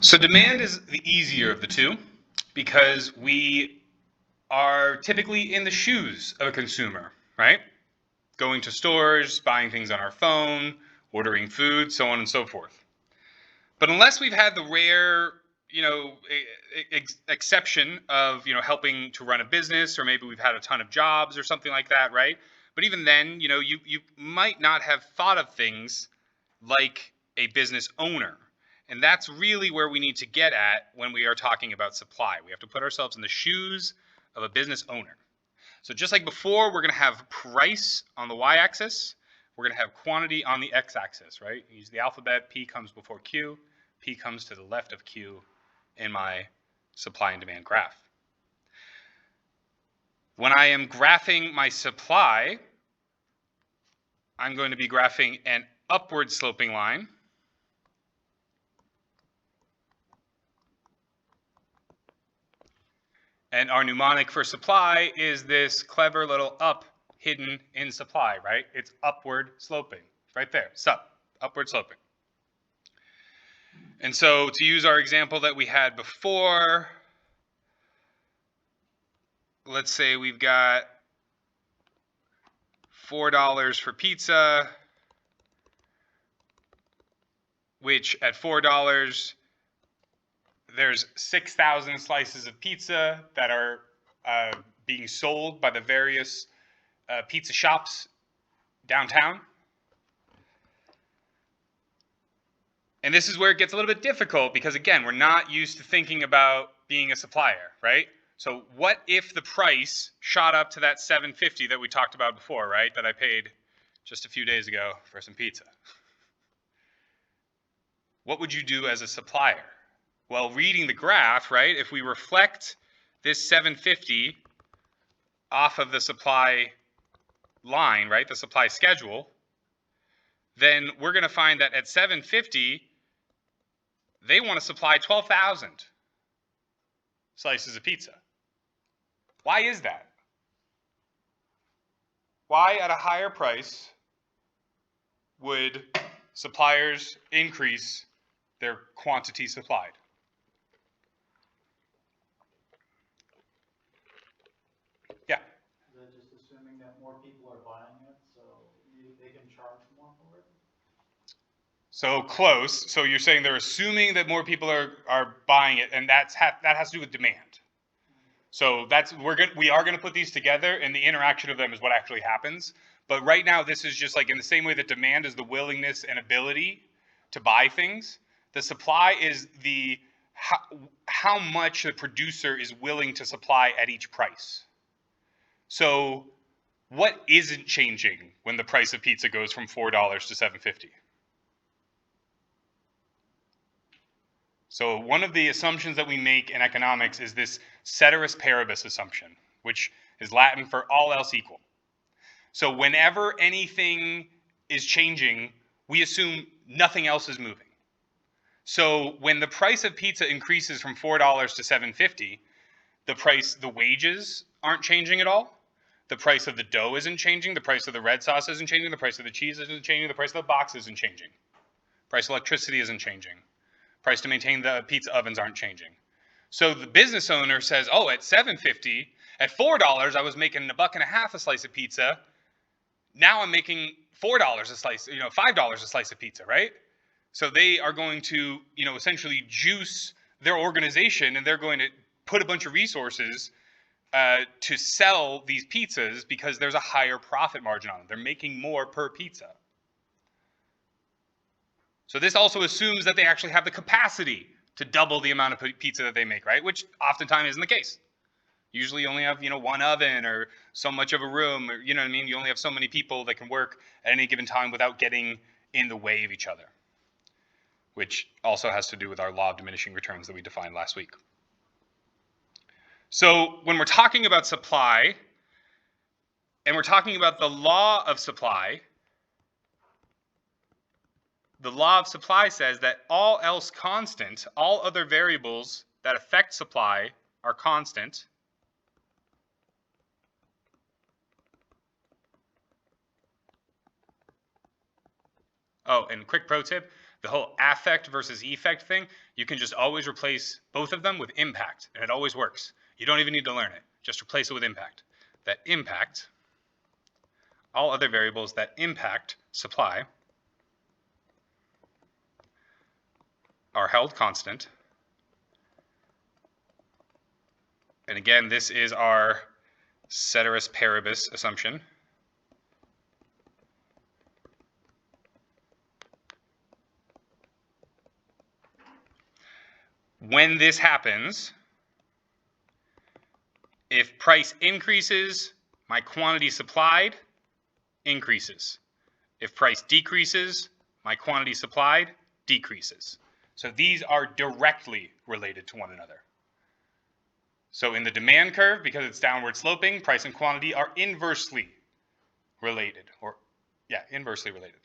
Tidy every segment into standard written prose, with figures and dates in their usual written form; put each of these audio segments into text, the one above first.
So demand is the easier of the two because we are typically in the shoes of a consumer, right? Going to stores, buying things on our phone, ordering food, so on and so forth. But unless we've had the rare, exception of, helping to run a business, or maybe we've had a ton of jobs or something like that, right? But even then, you might not have thought of things like a business owner. And that's really where we need to get at when we are talking about supply. We have to put ourselves in the shoes of a business owner. So just like before, we're going to have price on the y-axis. We're going to have quantity on the x-axis, right? Use the alphabet. P comes before Q. P comes to the left of Q in my supply and demand graph. When I am graphing my supply, I'm going to be graphing an upward sloping line. And our mnemonic for supply is this clever little up hidden in supply, right? It's upward sloping, right there, sup, upward sloping. And so to use our example that we had before, let's say we've got $4 for pizza, which at $4, there's 6,000 slices of pizza that are being sold by the various pizza shops downtown. And this is where it gets a little bit difficult because, again, we're not used to thinking about being a supplier, right? So what if the price shot up to that $7.50 that we talked about before, right? That I paid just a few days ago for some pizza. What would you do as a supplier? Well, reading the graph, right? If we reflect this $7.50 off of the supply line, right? The supply schedule, then we're going to find that at $7.50, they want to supply 12,000 slices of pizza. Why is that? Why at a higher price would suppliers increase their quantity supplied? Yeah. Is that just assuming that more people are buying it, so they can charge more for it? So close. So you're saying they're assuming that more people are buying it, and that has to do with demand. So we are going to put these together, and the interaction of them is what actually happens. But right now, this is just like in the same way that demand is the willingness and ability to buy things. The supply is the how much the producer is willing to supply at each price. So what isn't changing when the price of pizza goes from $4 to $7.50? So one of the assumptions that we make in economics is this ceteris paribus assumption, which is Latin for all else equal. So whenever anything is changing, we assume nothing else is moving. So when the price of pizza increases from $4 to $7.50, the wages aren't changing at all. The price of the dough isn't changing. The price of the red sauce isn't changing. The price of the cheese isn't changing. The price of the box isn't changing. Price of electricity isn't changing. Price to maintain the pizza ovens aren't changing. So the business owner says, oh, at $7.50, at $4, I was making $1.50 a slice of pizza. Now I'm making $4 a slice, $5 a slice of pizza, right? So they are going to, essentially juice their organization, and they're going to put a bunch of resources to sell these pizzas because there's a higher profit margin on them. They're making more per pizza. So this also assumes that they actually have the capacity to double the amount of pizza that they make, right? Which oftentimes isn't the case. Usually you only have, one oven or so much of a room, or, you know what I mean? You only have so many people that can work at any given time without getting in the way of each other, which also has to do with our law of diminishing returns that we defined last week. So when we're talking about supply, and we're talking about the law of supply, the law of supply says that all else constant, all other variables that affect supply are constant. Oh, and quick pro tip, the whole affect versus effect thing, you can just always replace both of them with impact, and it always works. You don't even need to learn it. Just replace it with impact. That impact, all other variables that impact supply are held constant. And again, this is our ceteris paribus assumption. When this happens, if price increases, my quantity supplied increases. If price decreases, my quantity supplied decreases. So these are directly related to one another. So in the demand curve, because it's downward sloping, price and quantity are inversely related, inversely related.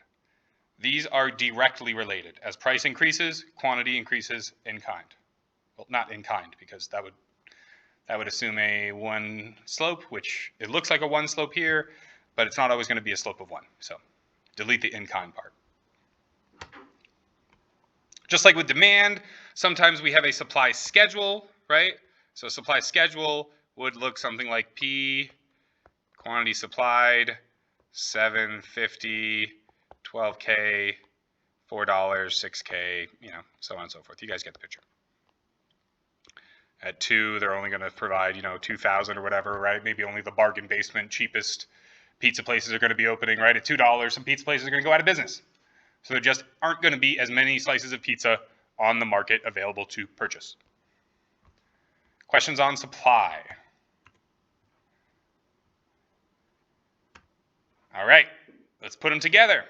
These are directly related. As price increases, quantity increases in kind. Well, not in kind, because that would assume a one slope, which it looks like a one slope here, but it's not always going to be a slope of one. So delete the in kind part. Just like with demand, sometimes we have a supply schedule, right? So supply schedule would look something like P, quantity supplied, 750, 12K, $4, 6K, so on and so forth. You guys get the picture. At 2, they're only going to provide, 2,000 or whatever, right? Maybe only the bargain basement, cheapest pizza places are going to be opening, right? At $2, some pizza places are going to go out of business. So there just aren't going to be as many slices of pizza on the market available to purchase. Questions on supply? All right, let's put them together.